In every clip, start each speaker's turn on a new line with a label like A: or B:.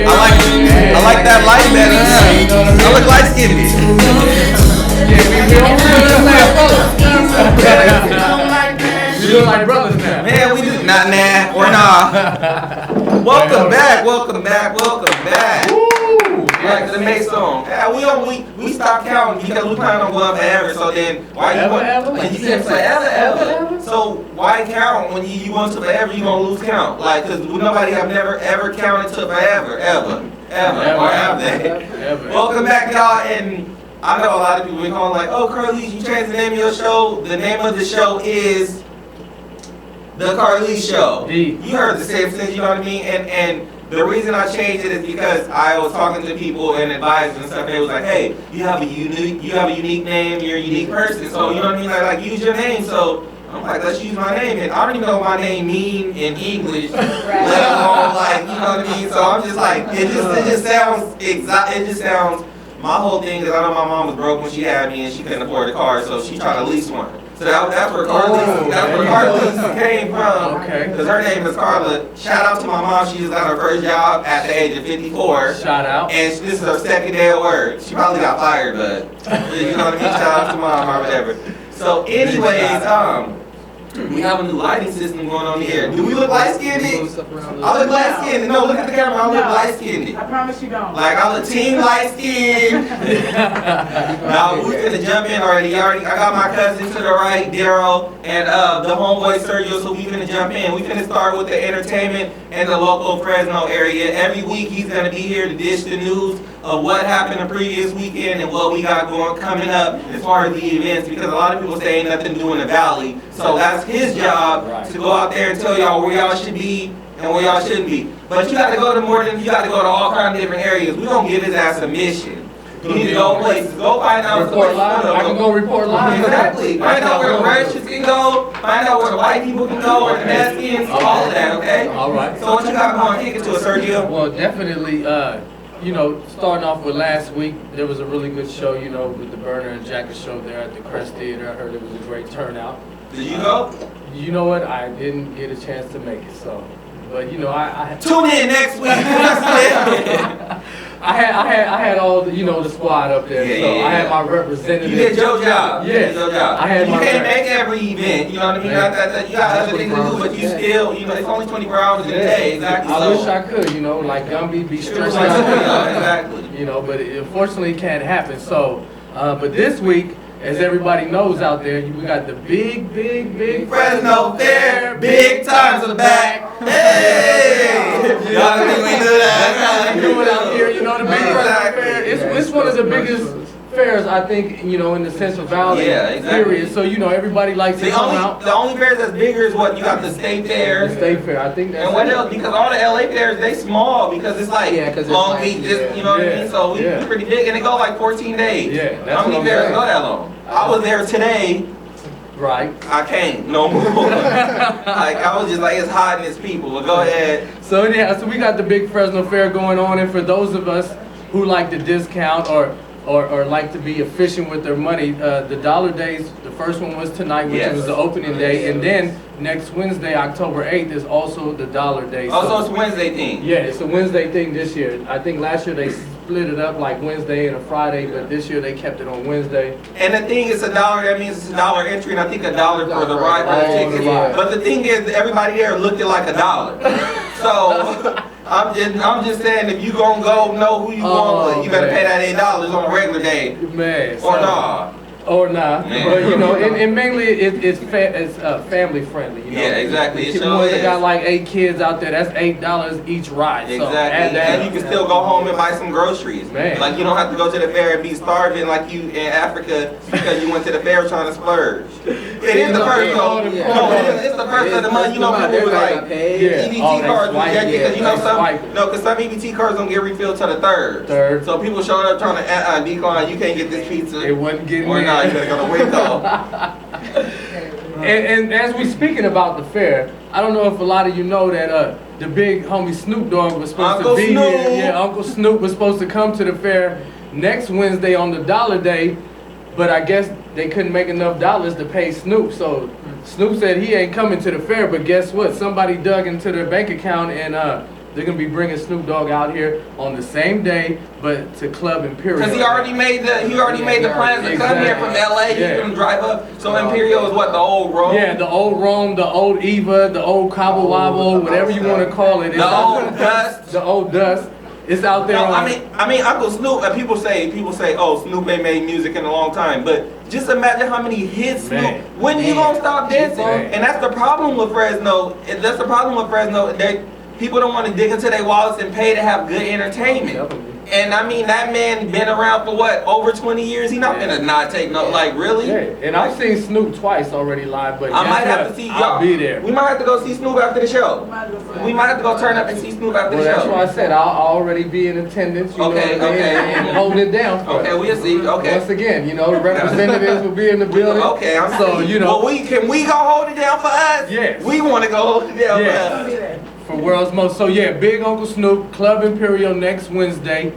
A: I like that light better. I look light skinned.
B: You look like brothers now.
A: Man, we do not nah or nah. Welcome back. Back to the May song. Yeah, we stopped counting because we plan on going forever. So then why you want? And you said forever. So why count when you want to forever? You gonna lose count. Like, cause nobody have never ever counted to forever, ever, or have they? Welcome back, y'all. And I know a lot of people been calling like, oh, Carlese, you changed the name of your show. The name of the show is The Carlese Show. You heard the same thing, you know what I mean? And the reason I changed it is because I was talking to people and advisors and stuff. They was like, "Hey, you have a unique name. You're a unique person. So you know what I mean? Like use your name." So I'm like, let's use my name. And I don't even know what my name mean in English, let alone like you know what I mean. So I'm just like, it just sounds exotic. It just sounds. My whole thing is I know my mom was broke when she had me and she couldn't afford a car, so she tried to lease one. So that's where Carlese came from. Okay. Because her name is Carla. Shout out to my mom. She just got her first job at the age of 54.
B: Shout out.
A: And this is her second day at work. She probably got fired, but you know what I mean? Shout out to mom or whatever. So anyways, we have a new lighting system going on here. Do we look light-skinned? I look light-skinned. No, look at the camera. I look light-skinned.
C: I promise you don't.
A: Like, I look team light-skinned. Now, we're going to jump in already. I got my cousin to the right, Daryl, and the homeboy, Sergio, so we're going to jump in. We're going to start with the entertainment in the local Fresno area. Every week, he's going to be here to dish the news of what happened the previous weekend and what we got coming up as far as the events, because a lot of people say ain't nothing to do in the valley. So that's his job to go out there and tell y'all where y'all should be and where y'all shouldn't be. But you got to go to you got to go to all kinds of different areas. We gonna give his ass a mission. You need to go places. Go find out.
B: Report live. I can go report live.
A: Exactly. Find out where the righteous can go. Find out where the white people can go. Where the Mexicans. All of that. Okay.
B: All right.
A: So what you got going? Kick it to us, Sergio.
B: Well, definitely. You know, starting off with last week, there was a really good show, you know, with the Burner and Jacket show there at the Crest Theater. I heard it was a great turnout.
A: Did you go?
B: You know what? I didn't get a chance to make it, so. But you know, I
A: tune in next week.
B: I had all the, you know, the squad up there, so I had my representative.
A: You did your job.
B: Yes.
A: You can't make every event, you know what I mean? You got other things to do, but you still, you know, it's only 24 hours in a day. Exactly.
B: I wish I could, you know, like Gumby be stressed out.
A: Exactly.
B: You know, but it unfortunately can't happen. So, but this week, as everybody knows out there, we got the big
A: Fresno Fair, big times in the back. Hey! Y'all think we do that?
B: We do it out here, you know, the big Fresno Fair. It's one of the biggest fairs, I think, you know, in the Central Valley area. So, you know, everybody likes to come out.
A: The only fair that's bigger is what you got, the state fair.
B: The state fair, I think that's.
A: And what else? Because all the LA fairs, they small because it's like Long Beach, you know what I mean? So we're pretty big, and they go like 14 days.
B: Yeah, that's
A: how many fairs go that long? I was there today.
B: Right.
A: I can't no more. Like I was just like, it's hot and it's people. But go ahead.
B: So yeah, so we got the big Fresno Fair going on, and for those of us who like to discount or like to be efficient with their money, the dollar days, the first one was tonight, which was the opening day, and then next Wednesday, October 8th, is also the dollar day.
A: So it's a Wednesday thing.
B: Yeah, it's a Wednesday thing this year. I think last year they split it up like Wednesday and a Friday, but this year they kept it on Wednesday.
A: And the thing is $1, that means it's $1 entry, and I think $1 for the ride for the tickets. But the thing is, everybody there looked at like $1. So I'm just saying, if you gonna go know who you want, you better pay that $8 on a regular day.
B: Man.
A: Or nah.
B: Or not, but you know, and mainly it's family friendly. You know?
A: Yeah, exactly.
B: If you got like 8 kids out there, that's $8 each ride.
A: Exactly.
B: So
A: and you can still go home and buy some groceries.
B: Man.
A: Like you don't have to go to the fair and be starving like you in Africa because you went to the fair trying to splurge. It is the first though. No, it's the first of the month. You know, people were like EBT cards because you know because some EBT cards don't get refilled till the third. So people showed up trying to decline. You can't get this pizza.
B: It wasn't getting
A: or not. You better go to window.
B: And as we speaking about the fair, I don't know if a lot of you know that the big homie Snoop Dogg was supposed to be here. Yeah, Uncle Snoop was supposed to come to the fair next Wednesday on the dollar day, but I guess they couldn't make enough dollars to pay Snoop. So Snoop said he ain't coming to the fair, but guess what? Somebody dug into their bank account and they're gonna be bringing Snoop Dogg out here on the same day, but to Club Imperial.
A: Because he already made the plans to come here from LA. He's gonna drive up. So Imperial is what, the old Rome?
B: Yeah, the old Rome, the old Eva, the old Cabo Wabo, whatever you want to call it.
A: The old Dust.
B: The old Dust. It's out there.
A: No, I mean, Uncle Snoop. People say, oh, Snoop ain't made music in a long time, but just imagine how many hits Snoop. When you gonna stop dancing? And that's the problem with Fresno. People don't want to dig into their wallets and pay to have good entertainment. And I mean, that man been around for what, over 20 years? He not gonna not take no, like, really?
B: Yeah. And I've seen Snoop twice already live, but
A: I might have to see y'all.
B: I'll be there.
A: We might have to go see Snoop after the show. We might have to go turn up and see Snoop after the show.
B: That's why I said I'll already be in attendance. You know what I mean? And holding it down.
A: Okay, we'll see. Okay.
B: Once again, you know, the representatives will be in the building.
A: Okay, I'm
B: so you know.
A: Well, can we go hold it down for us?
B: Yes.
A: We want to go hold it down for us.
B: For World's Most. So yeah, Big Uncle Snoop, Club Imperial next Wednesday.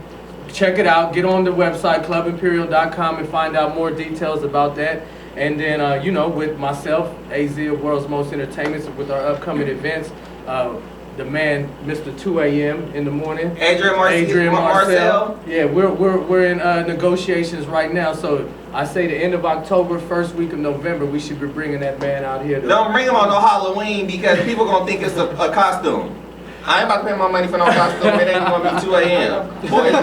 B: Check it out. Get on the website, clubimperial.com, and find out more details about that. And then, you know, with myself, AZ of World's Most Entertainment, with our upcoming events, the man, Mr. 2 a.m. in the morning.
A: Adrian Marcel.
B: Yeah, we're in negotiations right now. So I say the end of October, first week of November, we should be bringing that man out here.
A: Don't bring him on no Halloween because people gonna think it's a costume. I ain't about to pay my money for no costume. It ain't gonna be 2 a.m. Boy, it's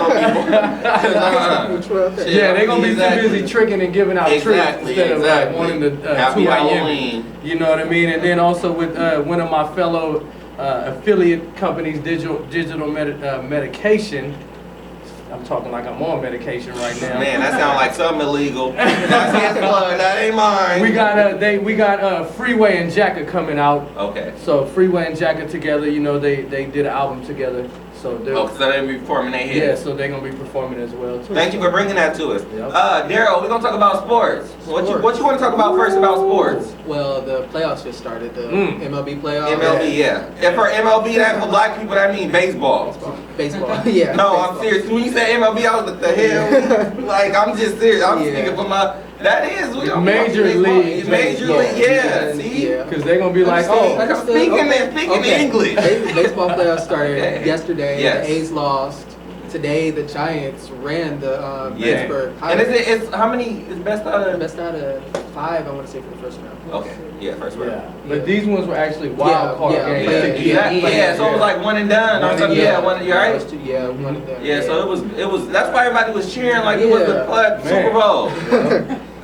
A: gonna be.
B: Yeah, they gonna be too busy tricking and giving out tricks instead of like wanting to 2 a.m. You know what I mean? And then also with one of my fellow affiliate companies, digital medication. I'm talking like I'm on medication right now.
A: Man, that sounds like something illegal. That's his blood. That ain't mine.
B: We got Freeway and Jacka coming out.
A: Okay.
B: So Freeway and Jacka together, you know, they did an album together. So
A: they'll be performing their hits.
B: Yeah, so they're gonna be performing as well too.
A: Thank you for bringing that to us.
B: Yep.
A: Daryl, we're gonna talk about sports. What you want to talk about first about sports?
C: Well, the playoffs just started. The MLB playoffs.
A: MLB, yeah. And for MLB, that for black people, that means baseball.
C: Baseball. Yeah.
A: No,
C: baseball.
A: I'm serious. When you say MLB, I was like, the hell? Like, I'm just serious. I'm speaking for my. That is
B: Major League.
A: Major League, yeah. See?
B: Because they're going to be like,
A: I'm speaking English.
C: Baseball playoffs started yesterday.
A: Yes.
C: The A's lost. Today, the Giants ran the Pittsburgh Pirates.
A: And it's how many is best out of?
C: Best out of 5, I want to say, for the first round.
A: Okay. Yeah, first round.
B: Yeah. But these ones were actually wild card games.
A: Yeah, so it was like one and done. Or something. Yeah, one. You right?
C: Yeah, one and done.
A: Yeah, so it was. That's why everybody was cheering like it was the Super Bowl.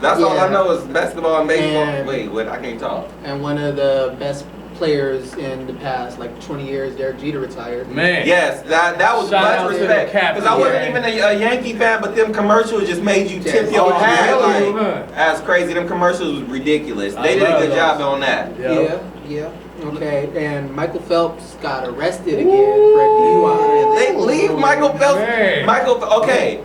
A: That's all I know is basketball and baseball. Wait, what? I can't talk.
C: And one of the best players in the past, like 20 years, Derek Jeter retired.
B: Man.
A: Yes, that was much respect. Because I wasn't even a Yankee fan, but them commercials just made you tip your hat. Like, that's crazy. Them commercials was ridiculous. They did a good job on that.
C: Yeah. Okay, and Michael Phelps got arrested again for a DUI.
A: They leave Michael Phelps. Okay,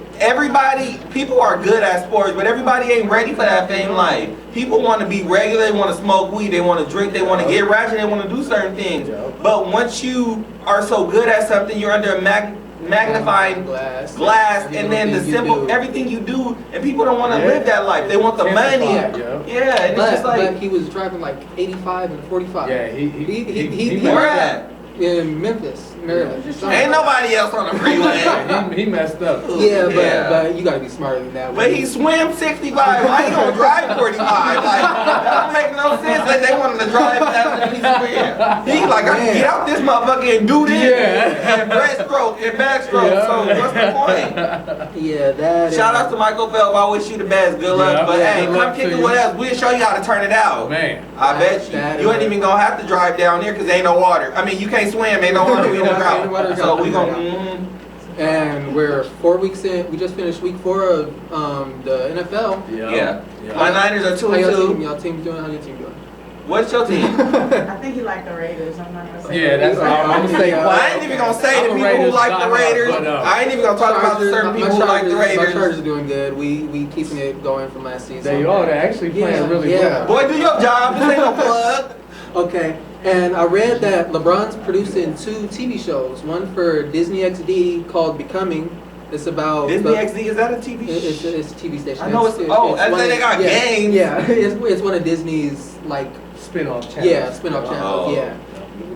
A: people are good at sports, but everybody ain't ready for that fame life. People want to be regular, they want to smoke weed, they want to drink, they want to get ratchet, they want to do certain things. But once you are so good at something, you're under a magnifying glass and then the simple everything you do, and people don't want to live that life. They want the money. Yeah, and it's just like.
C: But he was driving like 85 and 45.
B: Yeah, he
A: where at?
C: In Memphis, Maryland.
A: Ain't nobody else on the freeway.
B: He messed up.
C: But you gotta be smarter than that.
A: But he swam 65. Why he gonna drive 45? Like, that don't make no sense that they wanted to drive after he swam. He like, I can get out this motherfucker and do this. And breaststroke and backstroke. So what's the point?
C: Yeah, that.
A: Shout out to Michael Phelps. I wish you the best. Good luck. But hey, come kick it with us. We'll show you how to turn it out.
B: Man.
A: I bet you. You ain't even gonna have to drive down there because ain't no water. I mean, you can't swim, ain't no water, we don't drought. So we gonna.
C: And we're 4 weeks in. We just finished week 4 of the NFL.
A: Yeah. My Niners are 2-2.
C: Y'all team doing? How your team doing?
A: What's your team?
D: I think you like the Raiders. I'm not gonna say.
B: Yeah, that's what I'm gonna say.
A: I ain't even gonna say the people who like the Raiders. I ain't even gonna talk about the certain people who like the Raiders.
C: My Chargers are doing good. We keeping it going from last season.
B: They are. They're actually playing really well.
A: Boy, do your job. This ain't no plug.
C: Okay. And I read that LeBron's producing 2 TV shows. One for Disney XD called Becoming. It's about
A: Disney XD. Is that a TV show?
C: It's a TV station.
A: I know it's they got games.
C: Yeah, it's one of Disney's like
B: spin-off channels.
C: Yeah, spin-off channels. Yeah.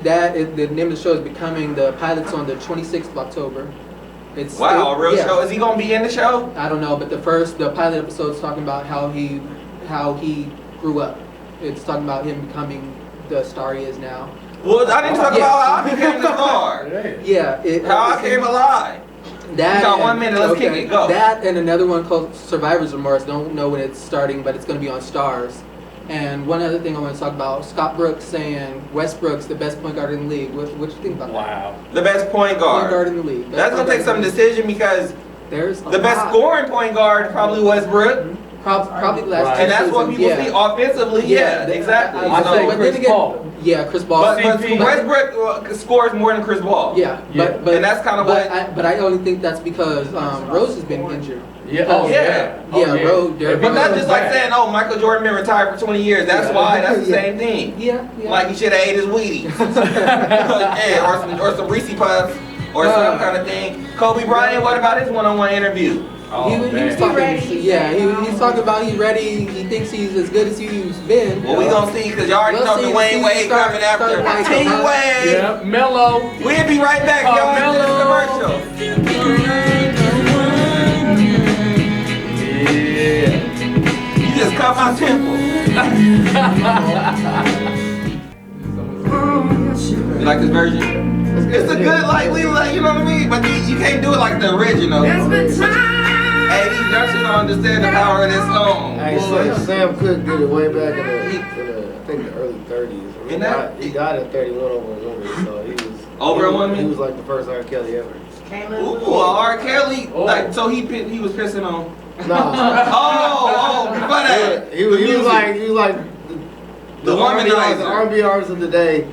C: The name of the show is Becoming. The pilot's on the 26th of October. It's
A: a real show. Is he gonna be in the show?
C: I don't know, but the pilot episode is talking about how he grew up. It's talking about him becoming the star he is now.
A: Well, I didn't talk about how I became the star.
C: Yeah.
A: How I came alive.
C: That,
A: you got 1 minute, let's kick it, go.
C: That and another one called Survivor's Remorse. Don't know when it's starting, but it's going to be on Stars. And one other thing I want to talk about, Scott Brooks saying Westbrook's the best point guard in the league. What do you think about that?
B: Wow.
A: The best point guard.
C: Point guard in the league.
A: That's going to take some decision because
C: there's
A: the best scoring point guard probably Westbrook.
C: Probably the last
A: And that's what people see offensively. Yeah, exactly.
B: I say Chris Paul.
C: Yeah, Chris Paul.
A: But Westbrook scores more than Chris Paul.
C: Yeah, but
A: and that's kind of what.
C: But I only think that's because Rose has been injured.
B: Yeah.
C: Rose.
A: But that's just like saying, oh, Michael Jordan been retired for 20 years. That's why. That's the same thing.
C: Yeah.
A: Like he should have ate his Wheaties. Yeah, or some Reese Puffs or some kind of thing. Kobe Bryant, what about his one-on-one interview?
C: He was talking. He's talking about he's ready. He thinks he's as good as he's been.
A: Well, we gonna see because y'all already know Dwayne Wade coming after Team Wade.
B: Yeah, Melo.
A: We'll be right back, y'all. After this commercial. Yeah. You just cut my temple. You like this version? It's a good, you know what I mean? But you can't do it like the original. Hey, these youngsters don't understand the power of this song.
E: Hey, Sam Cooke did it way back in the I think the early 30s. He died at 31 over a woman, so he was
A: over a woman.
E: He was like the first R. Kelly ever.
A: Ooh, R. Kelly. Like, so he was pissing on.
E: No.
A: Before that.
E: He was like the R&B artist of the day.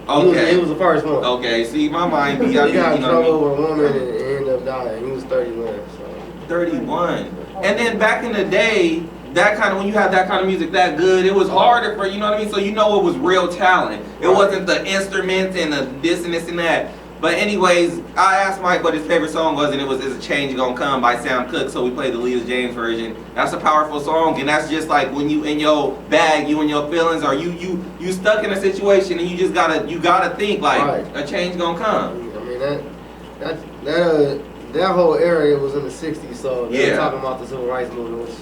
A: Okay.
E: He was the first one.
A: Okay, see, my mind
E: he got in trouble over a woman and ended up dying. He was 31. So.
A: 31. And then back in the day, when you had that kind of music that good, it was harder for, you know what I mean? So you know it was real talent. It wasn't the instruments and the this and this and that. But anyways, I asked Mike what his favorite song was, and it was "Is a Change Gonna Come" by Sam Cooke. So we played the Lita James version. That's a powerful song, and that's just like when you in your bag, you in your feelings, or you stuck in a situation, and you just gotta think like a change gonna come.
E: I mean that whole area was in the '60s, so they were talking about the civil rights movement, which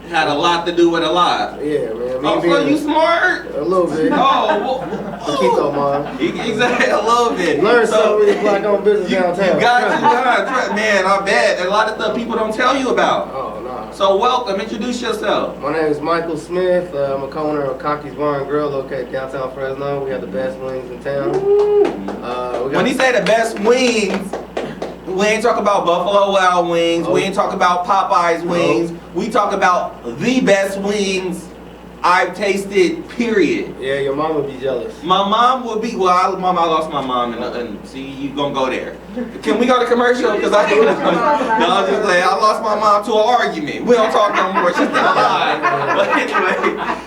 A: had a lot to do with a lot.
E: Yeah, man.
A: So you smart?
E: A little bit. Paquito, man.
A: Exactly, a little bit.
E: Learn something with black-owned business downtown.
A: You got man, I bet. A lot of stuff people don't tell you about.
E: Oh, no.
A: So welcome, introduce yourself.
E: My name is Michael Smith. I'm a co-owner of Cocky's Bar and Grill located downtown Fresno. We have the best wings in town.
A: When he say the best wings, we ain't talk about Buffalo Wild Wings. We ain't talk about Popeye's wings. We talk about the best wings I've tasted, period.
E: Yeah, your mom would be jealous.
A: My mom would be, I lost my mom, and see, you gonna go there. Can we go to commercial? Because I lost my mom to an argument. We don't talk no more, she's still alive.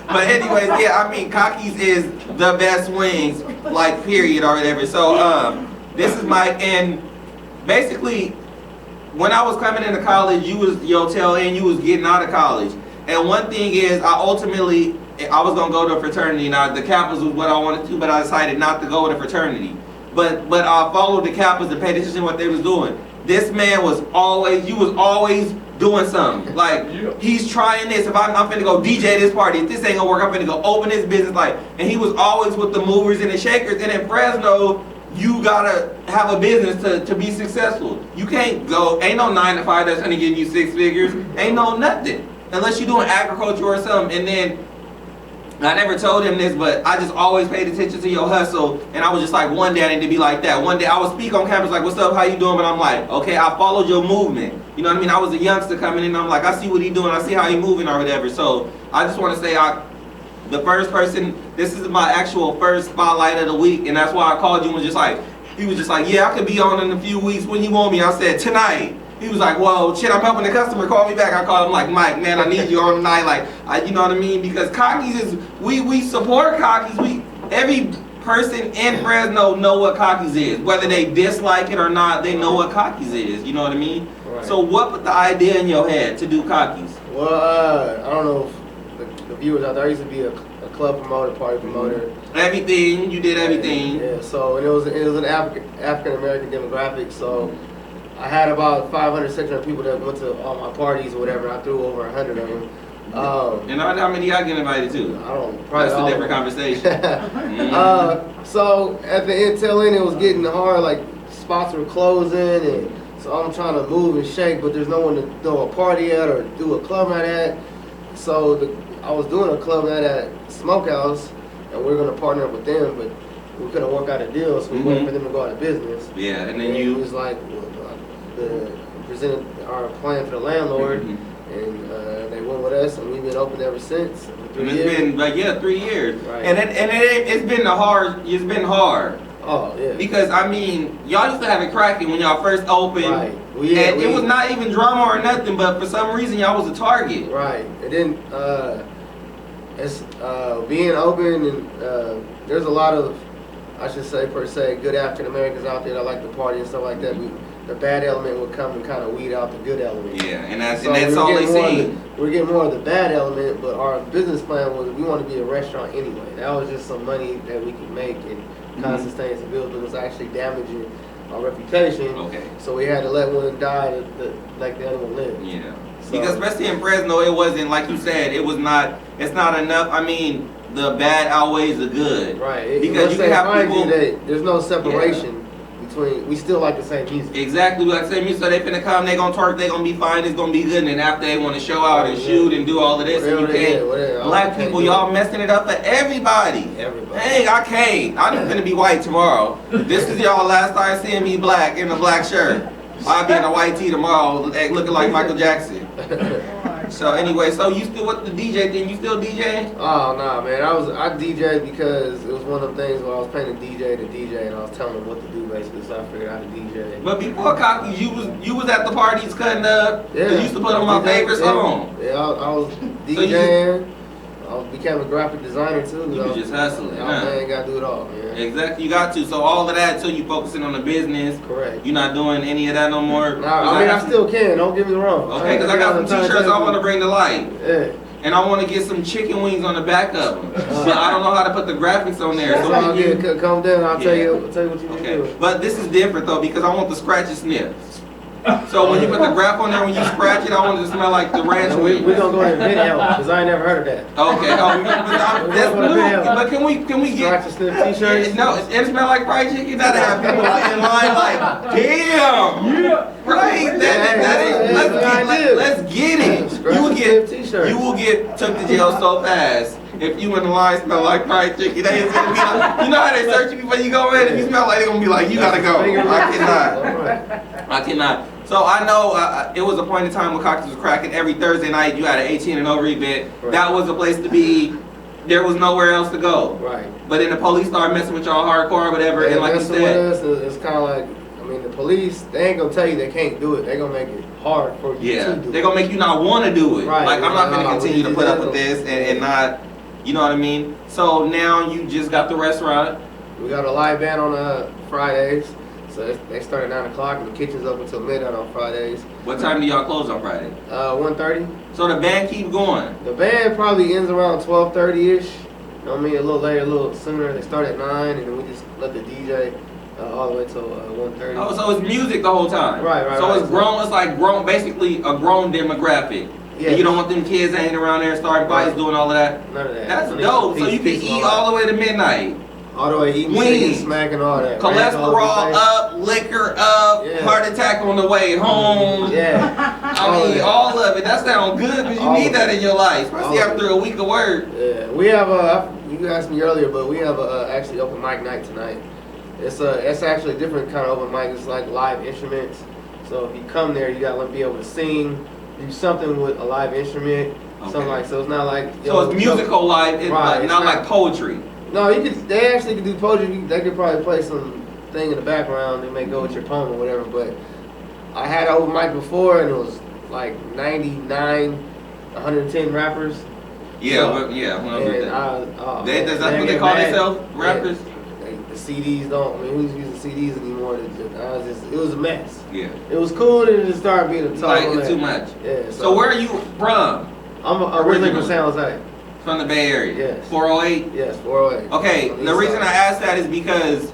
A: But anyways, yeah, I mean, Cocky's is the best wings, like, period, or whatever. So, this is Mike, and basically, when I was coming into college, you was your tail end, you was getting out of college. And one thing is, I was gonna go to a fraternity. Now the Kappas was what I wanted to, but I decided not to go to a fraternity. But I followed the Kappas and paid attention to what they was doing. This man was always doing something. Like, he's trying this. If I'm finna go DJ this party, if this ain't gonna work, I'm finna go open this business. Like, and he was always with the movers and the shakers. And in Fresno, you gotta have a business to be successful. You can't go, ain't no 9 to 5 that's gonna give you 6 figures. Ain't no nothing. Unless you're doing agriculture or something. And then, I never told him this, but I just always paid attention to your hustle. And I was just like, one day I need to be like that. One day I would speak on campus like, what's up, how you doing? But I'm like, okay, I followed your movement. You know what I mean? I was a youngster coming in and I'm like, I see what he doing, I see how he moving or whatever. So I just want to say the first person, this is my actual first spotlight of the week, and that's why I called you and he was just like, yeah, I could be on in a few weeks when you want me. I said, tonight. He was like, well, shit, I'm helping the customer, call me back. I called him like, Mike, man, I need you on tonight. Like, you know what I mean? Because Cocky's is, we support Cocky's. Every person in Fresno know what Cocky's is. Whether they dislike it or not, they know what Cocky's is. You know what I mean? Right. So what put the idea in your head to do Cocky's?
E: Well, I don't know if the viewers out there, I used to be a club promoter, party promoter.
A: Everything, you did everything.
E: Yeah, so and it was an African American demographic. So I had about 500, 600 people that went to all my parties or whatever. I threw over 100 of them.
A: And how many y'all get invited to?
E: I don't. Probably
A: That's a
E: all
A: different
E: of
A: conversation.
E: them. So at the end, tail end, it was getting hard. Like spots were closing, and so I'm trying to move and shake, but there's no one to throw a party at or do a club night at. So I was doing a club night at Smokehouse, and we were gonna partner up with them, but we couldn't work out a deal, so we waited for them to go out of business.
A: Yeah, and then
E: It was like presented our plan for the landlord, and they went with us, and we've been open ever since.
A: And it's been like 3 years,
E: Right.
A: and it's been hard. It's been hard.
E: Oh yeah.
A: Because I mean, y'all used to have it cracking when y'all first opened,
E: Right.
A: It was not even drama or nothing, but for some reason y'all was a target.
E: Right. And then it's being open, and there's a lot of, I should say per se, good African Americans out there that like to party and stuff like that. The bad element would come and kind of weed out the good element.
A: Yeah, and that's
E: So
A: all they see.
E: We're getting more of the bad element, but our business plan was we want to be a restaurant anyway. That was just some money that we could make and kind of sustain some bills, but it was actually damaging our reputation.
A: Okay.
E: So we had to let one die like the other one lived.
A: Yeah.
E: So-
A: Because especially in Fresno, it wasn't like you said. It's not enough. I mean, the bad outweighs the good.
E: Right.
A: Because you can have people.
E: That there's no separation between. We still like the same music.
A: Exactly, like same music. So they finna come, they gonna twerk, they gonna be fine, it's gonna be good, and then after they want to show out and shoot and do all of this, and you can't. Black people, y'all messing it up for everybody.
E: Everybody.
A: Hey, I can't. I'm gonna be white tomorrow. This is y'all last time seeing me black in a black shirt. I'll be in a white tee tomorrow, looking like Michael Jackson. So anyway, so you still with the DJ thing? You still DJing?
E: Oh nah, man. I DJ'd because it was one of them things where I was paying a DJ to DJ, and I was telling them what to do basically. So I figured out how to DJ.
A: But before Cockies, you was at the parties cutting up.
E: Yeah.
A: You used to put on my favorite song.
E: Yeah, I was DJing. I became a graphic designer too.
A: You was just hustling,
E: Yeah,
A: huh?
E: man, gotta do it all, man.
A: Exactly, you got to. So all of that until you focusing on the business.
E: Correct.
A: You're not doing any of that no more.
E: Nah, I mean, I still can. Don't get me wrong.
A: Okay, because I got some t-shirts I want to bring to light.
E: Yeah.
A: And I want to get some chicken wings on the back of them. But I don't know how to put the graphics on there. So
E: I'll come down. I'll tell you what you need to
A: okay.
E: do.
A: But this is different though because I want the scratch and sniff. So when you put the graph on there, when you scratch it, I want it to smell like the ranch wings.
E: We're gonna go ahead and video because I ain't never heard of that.
A: Okay, that's new. But can we get
E: Scratch and sniff t-shirts?
A: No, it smell like fried chicken. That'll have people in line like, damn. Yeah. Right. Let's get it. You will get took to jail so fast. If you in the line smell like fried chicken, they is gonna be like, you know how they search you before you go in? If you smell like, they're gonna be like, you gotta go. I cannot. So I know it was a point in time when Cockies was cracking. Every Thursday night you had an 18 and over event.
E: Right.
A: That was a place to be. There was nowhere else to go.
E: Right.
A: But then the police started messing with y'all hardcore or whatever, and like you said,
E: with us, it's kind of like, I mean, the police, they ain't gonna tell you they can't do it. They gonna make it hard for you to do it.
A: They're gonna make you not want to do it.
E: Right.
A: Like I'm not gonna continue to put up with this and not, you know what I mean? So now you just got the restaurant.
E: We got a live band on Fridays. So they start at 9 o'clock and the kitchen's open until midnight on Fridays.
A: What time do y'all close on Friday?
E: 1:30.
A: So the band keep going?
E: The band probably ends around 12:30-ish. You know what I mean? A little later, a little sooner. They start at 9 and then we just let the DJ all the way till 1:30.
A: Oh, so it's music the whole time?
E: Right.
A: So it's grown, it's like grown, basically a grown demographic.
E: Yeah.
A: And you don't want them kids hanging around there starting fights, doing all of that?
E: None of that.
A: That's dope. So you can eat all the way to midnight.
E: All the way eating,
A: Wings,
E: smacking, all that.
A: cholesterol up, liquor up, heart attack on the way home.
E: Yeah.
A: I mean, all of it. That sounds good because you need that in your life, especially after a week of work.
E: Yeah, we have you asked me earlier, but we have actually open mic night tonight. It's actually a different kind of open mic. It's like live instruments. So if you come there, you gotta be able to sing, do something with a live instrument, something like. So it's not like.
A: So it's musical live, right, not like poetry.
E: No, they actually could do poetry. They could probably play some thing in the background and may go with your poem or whatever. But I had an open mic before and it was like 99, 110 rappers.
A: Yeah,
E: so,
A: that's what they call themselves, rappers.
E: The CDs don't. I mean, who's using CDs anymore? It was a mess.
A: Yeah.
E: It was cool, and it just started being a talk.
A: Like it's too much.
E: Yeah.
A: So where are you from?
E: I'm originally from San Jose.
A: From the Bay Area?
E: Yes.
A: 408?
E: Yes, 408.
A: Okay,
E: On
A: the
E: east
A: reason
E: side.
A: I asked that is because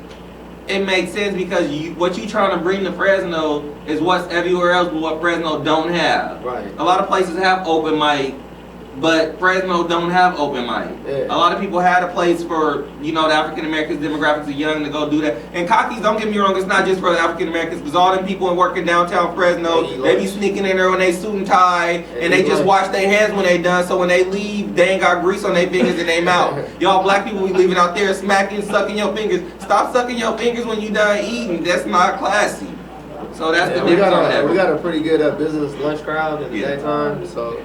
A: it makes sense because what you trying to bring to Fresno is what's everywhere else but what Fresno don't have.
E: Right.
A: A lot of places have open mic, but Fresno don't have open mic.
E: Yeah.
A: A lot of people had a place for, the African Americans demographics are young to go do that. And Cockies, don't get me wrong, it's not just for the African Americans, because all them people working downtown Fresno, they be sneaking in there when they suit and tie, and they just wash their hands when they done, so when they leave, they ain't got grease on their fingers and their mouth. Y'all black people be leaving out there smacking, sucking your fingers. Stop sucking your fingers when you done eating. That's not classy. So that's the
E: we
A: difference on that.
E: we got a pretty good business lunch crowd in the
A: Yeah.
E: daytime, so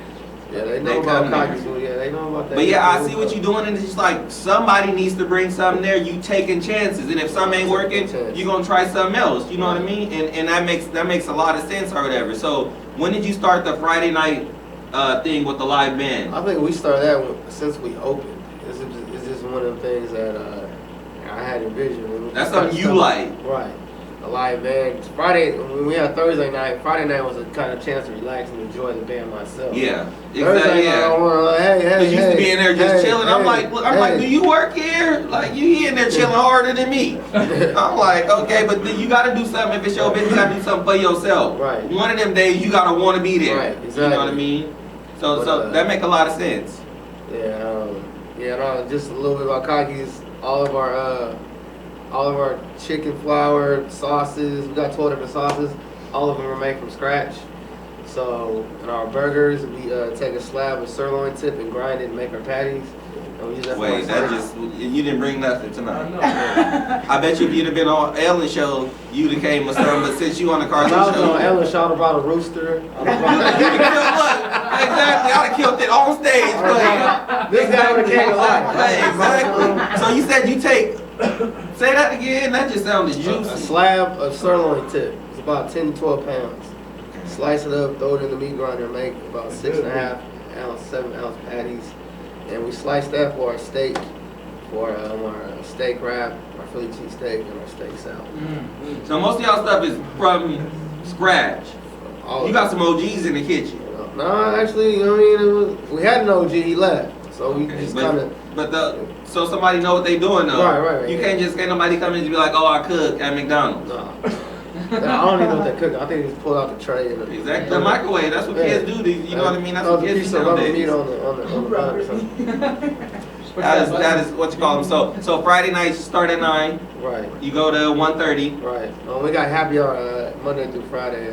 E: yeah, they know
A: They
E: about
A: come there.
E: Cockies. So yeah, they know about that.
A: But yeah, I see what you're doing, and it's just like somebody needs to bring something there. You taking chances, and if something ain't working, you're gonna try something else. You know what I mean? And that makes a lot of sense or whatever. So when did you start the Friday night thing with the live band?
E: I think we started that since we opened. It's just one of them things that I had envisioned.
A: That's something you like.
E: Right. A live band. Friday, when we had Thursday night, Friday night was a kind of chance to relax and enjoy the band myself.
A: Yeah,
E: Thursday
A: exactly.
E: night,
A: Yeah.
E: I wanna, like, hey,
A: Cause you used to be in there just
E: hey,
A: chilling.
E: hey,
A: I'm like, do you work here? Like you in there chilling harder than me. I'm like, okay, but then you gotta do something. If it's your business, you gotta do something for yourself.
E: Right.
A: One of them days you gotta want to be there.
E: Right, exactly.
A: You know what I mean? So that make a lot of sense.
E: Yeah, just a little bit about Cockies. All of our chicken flour sauces, we got 12 different sauces. All of them are made from scratch. So, in our burgers, we take a slab of sirloin tip and grind it and make our patties. And we use that for
A: Wait,
E: our
A: that
E: burgers.
A: just you didn't bring nothing tonight.
B: I
A: I bet you if you'd have been on Ellen show, you'd have came with something. But since you on the
E: When I was
A: Carlese show,
E: on Ellen Shaw, I brought a rooster.
A: you can exactly. I'd have killed it on stage. But,
E: This guy would have came to life.
A: hey, exactly. So you said you take. Say that again. That just sounded
E: A
A: juicy.
E: slab of sirloin tip. It's about 10 to 12 pounds. Slice it up, throw it in the meat grinder, make about 6.5 ounce, 7 ounce patties. And we slice that for our steak, for our steak wrap, our Philly cheese steak, and our steak salad.
A: So most of y'all stuff is from scratch. You got some OGs in the kitchen.
E: No, actually, we had an OG, he left. So we just kind of.
A: So somebody know what they doing though.
E: Right.
A: You can't just get nobody come in and be like, oh, I cook at McDonald's.
E: No. I don't even know what they're cooking. I think they just pulled out the tray and
A: Exactly. The microwave. That's what kids do. You know what I mean? That's what kids
E: piece
A: do
E: of rubber
A: nowadays.
E: meat on the bun or something.
A: That is what you call them. So Friday nights start at 9.
E: Right.
A: You go to 1:30.
E: Right. We got happy hour Monday through Friday,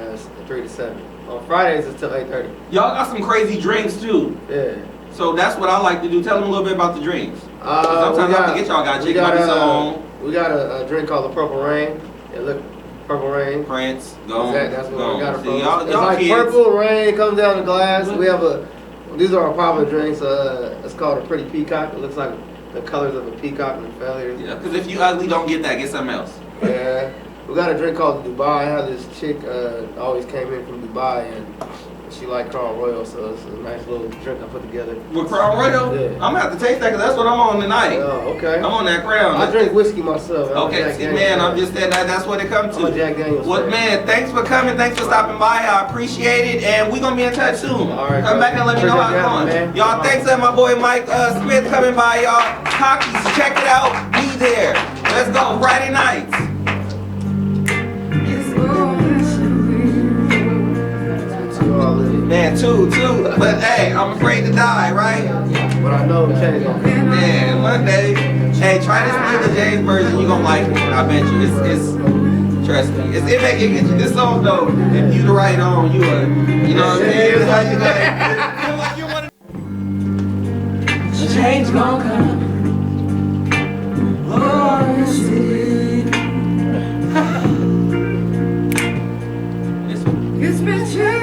E: 3 to 7. On Fridays it's till 8:30.
A: Y'all got some crazy drinks too.
E: Yeah.
A: So that's what I like to do. Tell them a little bit about the drinks. Sometimes I have to get y'all got chicken on his own.
E: We got a drink called the Purple Rain. It look Purple Rain.
A: Prince, go
E: That's what we got it
A: See,
E: from.
A: y'all
E: It's like
A: kids.
E: purple rain comes down the glass. We have these are our popular drinks. It's called a Pretty Peacock. It looks like the colors of a peacock and feathers.
A: Yeah, because if you ugly, don't get that. Get something else.
E: Yeah. We got a drink called Dubai. I had this chick always came in from Dubai and she liked Crown Royal, so it's a nice little drink I put together.
A: With Crown Royal,
E: Yeah.
A: I'm gonna have to taste that because that's what I'm on tonight.
E: Oh, okay.
A: I'm on that Crown.
E: I drink whiskey myself. I'm a
A: Okay,
E: Jack
A: see,
E: Daniels
A: man,
E: fan.
A: I'm just saying that's what it comes
E: I'm a
A: to.
E: Jack Daniels
A: Well,
E: fan.
A: man, thanks for coming. Thanks for stopping by. I appreciate it, and we're gonna be in touch soon.
E: All right,
A: Come
E: bro.
A: back and let me know how it's
E: Appreciate
A: going.
E: you, man.
A: Y'all, thanks to my boy Mike Smith coming by, y'all. Cockies, check it out. Be there. Let's go Friday nights. Man, two. But hey, I'm afraid to die, right?
E: But I know the change gonna come.
A: Man, one day. Hey, try this Lila James version. You gonna like it. I bet you. It's trust me. It get you this song though. If you the right on, you know what I'm saying? It's like you got
F: The change gon' come. Oh, yes, it is. It's been too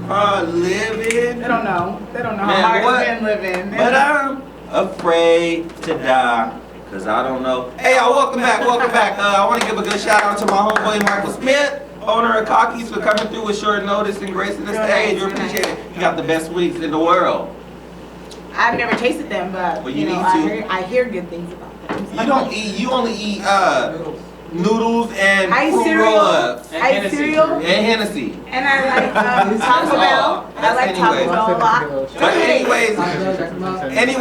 A: hard living.
D: They don't know. They don't know
A: Man,
D: how hard
A: what?
D: it's been living.
A: But I'm afraid to die. Cause I don't know. Hey, y'all, welcome back. I want to give a good shout out to my homeboy Michael Smith, owner of Cockies, for coming through with short notice and gracing the stage. We appreciate it. You got the best sweets in the world.
D: I've never tasted them, but
A: Well, you
D: know,
A: need to.
D: I hear good things about them.
A: You don't eat. You only eat noodles and
D: I eat
A: fruit
D: cereal.
A: roll-ups
D: I eat cereal.
A: and Hennessy.
D: And I like Taco Bell. I like Taco Bell a lot.
A: But anyways, I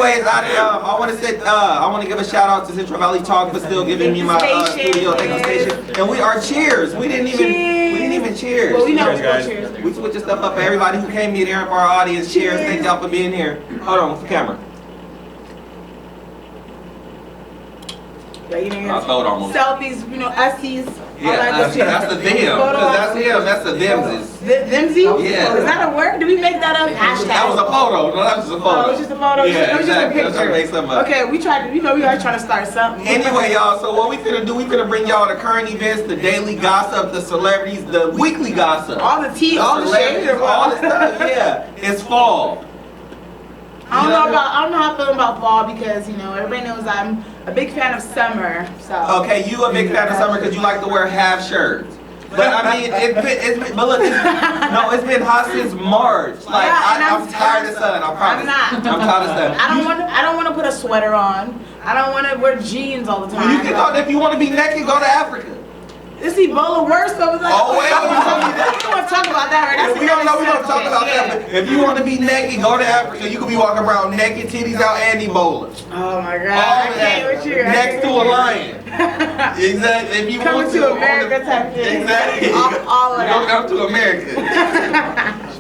A: want to say I want to give a shout out to Central Valley Talk for still giving me my studio. Thank you, station. And we are cheers. We didn't even cheers.
D: Well, we know
G: Cheers, guys.
D: cheers.
A: We switched stuff up for everybody who came here for our audience. Cheers. Thank y'all for being here. Hold on, what's the camera?
D: Yeah, you know,
A: I'll throw it almost.
D: selfies, you know, ussies.
A: Yeah, that's the them. Because that's him. That's the themsies.
D: Themsies?
A: Yeah.
D: Is that a word? Did we make that up? Hashtag.
A: That was a photo. No, that was just a photo.
D: Oh, it was just a photo?
A: Yeah,
D: It was just a
A: exactly. I was trying to make something up.
D: Okay, we tried to, you know, we are trying to start something.
A: Anyway, y'all, so what we finna do, we finna bring y'all the current events, the daily gossip, the celebrities, the weekly gossip.
D: All the tea, all the shade, or
A: all
D: what?
A: the stuff, yeah. It's fall.
D: I don't know how I feel about fall because, you know, everybody knows I'm a big fan of summer, so.
A: Okay, you a big fan of summer because you like to wear half shirts. But I mean, it's been hot since March. Like,
D: Yeah,
A: I'm tired of sun, I promise.
D: I'm not.
A: I'm tired of sun.
D: I don't want to put a sweater on. I don't want to wear jeans all the time.
A: You can go, if you want to be naked, go to Africa.
D: Is Ebola worse? So it's like,
A: Oh, wait,
D: we don't want to talk about that, right? That's
A: We don't know, we
D: another
A: don't talk about
D: subject,
A: that. But if you want to be naked, go to Africa. You can be walking around naked, titties out, and Ebola.
D: Oh my God!
A: All
D: I
A: of
D: can't
A: that.
D: with you.
A: Next to a lion. Exactly. If you
D: Coming
A: want
D: to America type thing.
A: Exactly.
D: All of
A: You don't
D: that.
A: come to America.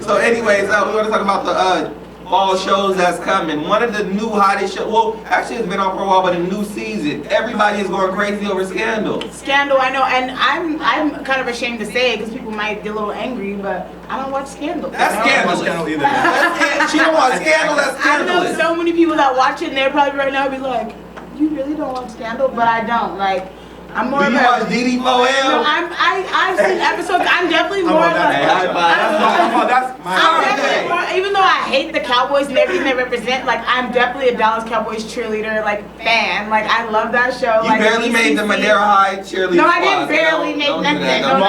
A: So anyways, we want to talk about the fall shows that's coming. One of the new hottest shows, well, actually it's been on for a while, but a new season. Everybody is going crazy over Scandal.
D: Scandal, I know, and I'm kind of ashamed to say it because people might get a little angry, but I don't watch Scandal.
A: That's
G: I don't
A: scandalous.
G: watch Scandal either.
A: She don't watch Scandal, that's
D: I know
A: scandalous.
D: so many people that watch it and they're probably right now be like, you really don't watch Scandal? But I don't. Like, I'm more
A: Do you watch DD4L?
D: No, I've seen episodes. I'm definitely more
G: on that.
D: like.
G: That's my
D: I'm definitely more, even though I hate the Cowboys and everything they represent, like I'm definitely a Dallas Cowboys cheerleader, like fan. Like I love that show.
A: You
D: like,
A: barely made the
D: BCC.
A: Madeira High cheerleading
D: No, I didn't
A: squad, so
D: barely make
A: don't do
D: nothing.
A: that.
D: No,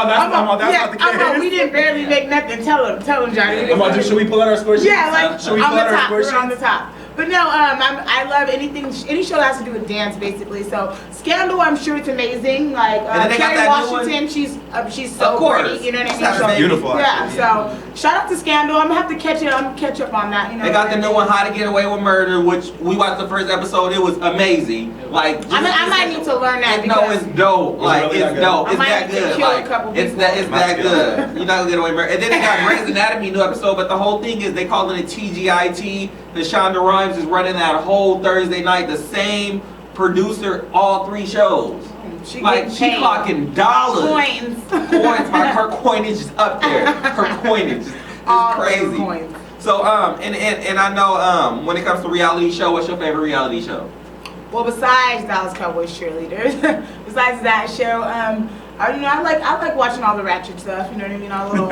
G: that's not the case.
D: we didn't barely make nothing. Tell him, Johnny.
G: Should we pull out our score sheet?
D: Yeah, like
G: Should we
D: on
G: pull
D: the
G: out our
D: top.
G: score
D: We're on the
G: sheet?
D: top. But no, I love any show that has to do with dance, basically. So Scandal, I'm sure it's amazing. Like
A: And then they got
D: Kerry
A: that new
D: Washington, she's so
A: Of course.
D: pretty. You know what I mean?
A: That's
D: So,
G: beautiful.
D: yeah. So shout out to Scandal. I'm gonna have to catch up on that. You know.
A: They got the new one, How to Get Away with Murder, which we watched the first episode. It was amazing. Like,
D: I might need to learn that.
A: No, it's dope. Like,
G: really
A: it's
G: that
A: dope.
D: I
A: It's
D: might
A: that
D: have to
A: good.
D: kill a
A: Like,
D: couple
A: it's
D: people.
A: that good. You're not gonna get away with murder. And then they got Grey's Anatomy new episode, but the whole thing is they calling it TGIT. The Shonda Rhimes is running that whole Thursday night. The same producer, all 3 shows.
D: She
A: Like,
D: getting
A: she
D: paid.
A: clocking dollars.
D: Coins.
A: Coins. Like, her coinage is up there. Her coinage is
D: All of
A: crazy.
D: the coins.
A: So and I know when it comes to reality show, what's your favorite reality show?
D: Well, besides Dallas Cowboys cheerleaders, besides that show, I like watching all the ratchet stuff. You know what I mean? All the little,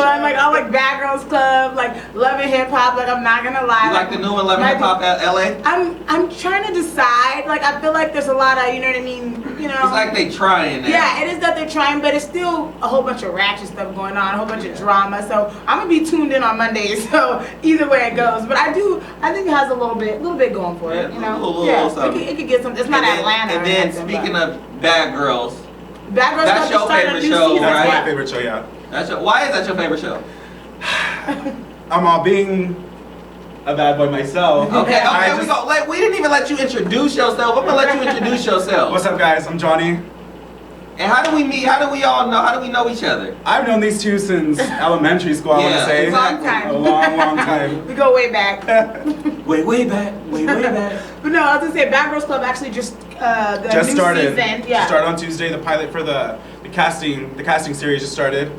D: I like Bad Girls Club, like Love and Hip Hop. Like I'm not gonna lie.
A: You like the new one, Love and Hip Hop at LA?
D: I'm trying to decide. Like I feel like there's a lot of, you know what I mean? You know.
A: It's like they trying now.
D: Yeah, it is that they're trying, but it's still a whole bunch of ratchet stuff going on, a whole bunch of drama. So I'm gonna be tuned in on Mondays. So either way it goes, but I think it has a little bit going for it. You know,
A: little something.
D: it could get something. It's not Atlanta.
A: And
D: or
A: then
D: nothing,
A: speaking
D: but
A: of Bad Girls,
D: Bad Girls
A: that's
D: Club
A: your
D: just started a
A: favorite
D: new
A: show,
D: season.
A: right?
G: That's
D: Yeah.
G: my favorite show, yeah.
A: why is that your favorite show?
G: Being a bad boy myself.
A: Okay,
G: I
A: we
G: just-
A: go. Like, we didn't even let you introduce yourself. I'm gonna let you introduce yourself.
G: What's up, guys? I'm Johnny.
A: And how do we meet? How do we all know? How do we know each other?
G: I've known these two since elementary school, I want
A: Yeah,
G: to say.
A: exactly.
D: Long time.
G: A long time.
D: We go way back.
A: Way back.
D: But no, I was gonna say Bad Girls Club actually just the
G: Just
D: new
G: started.
D: season. Yeah.
G: Started on Tuesday. The pilot for the casting series just started.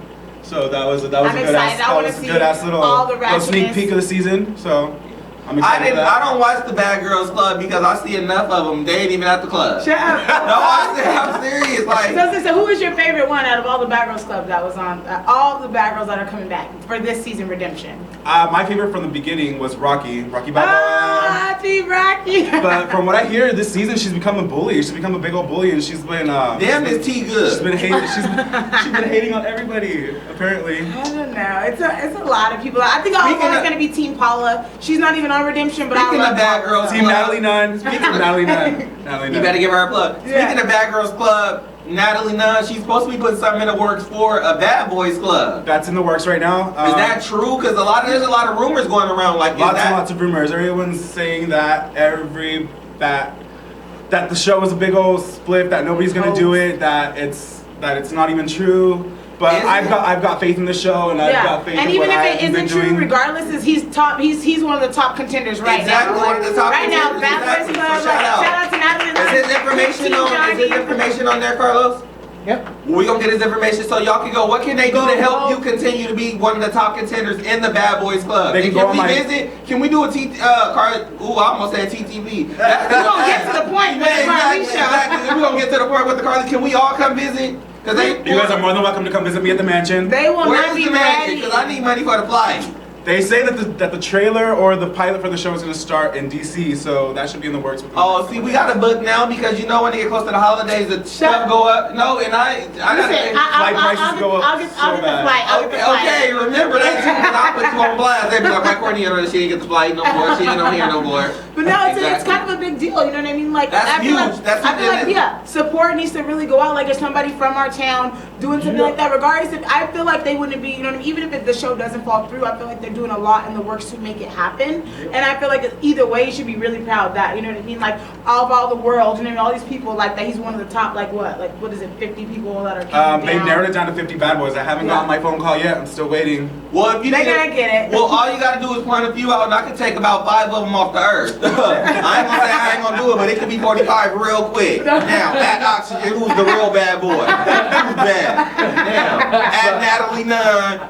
G: So that was a
D: I'm
G: good
D: excited.
G: ass
D: I wanna see
G: little
D: all the
G: sneak
D: ratchetness.
G: peek of the season. So I'm
A: I
G: excited. for that.
A: don't watch the Bad Girls Club because I see enough of them. They ain't even at the club.
D: Shut up.
A: No, I'm serious. Like,
D: So who is your favorite one out of all the Bad Girls Club that was on? All the Bad Girls that are coming back for this season, Redemption.
G: My favorite from the beginning was Rocky Balboa.
D: Ah, Team Rocky.
G: But from what I hear, this season she's become a bully. She's become a big old bully, and she's been
A: damn, is T good?
G: she's been hating. She's been hating on everybody. Apparently.
D: I don't know. It's a lot of people. I think I'm
A: Speaking
D: always
A: of-
D: gonna be Team Paula. She's not even on on redemption, but I
A: Speaking
D: love
A: of Bad Girls
G: Team Natalie Nunn. Speaking of Natalie Nunn. Natalie
A: You
G: Nunn.
A: better give her a plug.
D: Yeah.
A: Speaking of Bad Girls Club, Natalie Nunn, she's supposed to be putting something in the works for a Bad Boys Club.
G: That's in the works right now.
A: Is that true? Because there's a lot of rumors going around. Like,
G: Lots and lots of rumors. Everyone's saying that that the show is a big old split, that nobody's gonna do it, that it's not even true. But I've got faith in the show, and I've got faith
D: and
G: in
D: even
G: what
D: if it
G: I've been
D: isn't true,
G: doing.
D: regardless, is he's one of the top contenders right
A: Exactly,
D: now.
A: one of the top
D: right now,
A: contenders,
D: Bad Boys
A: exactly.
D: Club.
A: So shout out.
D: Shout out to Natalie Nunn.
A: Is his information on there, Carlos?
B: Yep.
A: We're gonna get his information so y'all can go. What can they do to help you continue to be one of the top contenders in the Bad Boys Club?
G: They can go on my-
A: Can we do a I almost said TTV.
D: We're gonna get to the point with the Carlese Show.
A: Exactly. We're gonna get to the point with the Carlese. Can we all come visit? Cause
G: You guys are more than welcome to come visit me at the mansion.
D: They will
A: Where's
D: not be
A: the mansion?
D: ready.
A: Because I need money for the flight.
G: They say that the trailer or the pilot for the show is going to start in DC, so that should be in the works.
A: Oh, see, we got to book now because you know when they get close to the holidays, the stuff go up. No, and I got
D: Listen,
A: to.
G: Flight prices go up
D: I'll get
G: so
D: the
G: bad.
D: flight. I'll get the flight.
A: Okay, remember that too. 'Cause I'll put you on blast. They be like, my coordinator, she ain't get the flight no more. She ain't on here no more.
D: But no, it's
A: Exactly.
D: kind of a big deal. You know what I mean? Like
A: That's
D: I feel
A: huge.
D: like
A: That's
D: I feel
A: huge,
D: like
A: isn't it?
D: support needs to really go out. Like if somebody from our town doing something like that, regardless if I feel like they wouldn't be. You know what I mean? Even if the show doesn't fall through, I feel like they're doing a lot in the works to make it happen. And I feel like either way, you should be really proud of that. You know what I mean? Like all the world, you know, all these people like that. He's one of the top. Like what is it? 50 people that are. Counting
G: They
D: down.
G: narrowed it down to 50 bad boys. I haven't gotten my phone call yet. I'm still waiting.
A: Well, if you
D: They're
A: need
D: gonna get it.
A: Well, all you gotta do is point a few out, and I can take about 5 of them off the earth. I ain't gonna say I ain't gonna do it, but it could be 45 real quick. Now, at Oxygen, who's the real bad boy? Who's bad? Now, at Natalie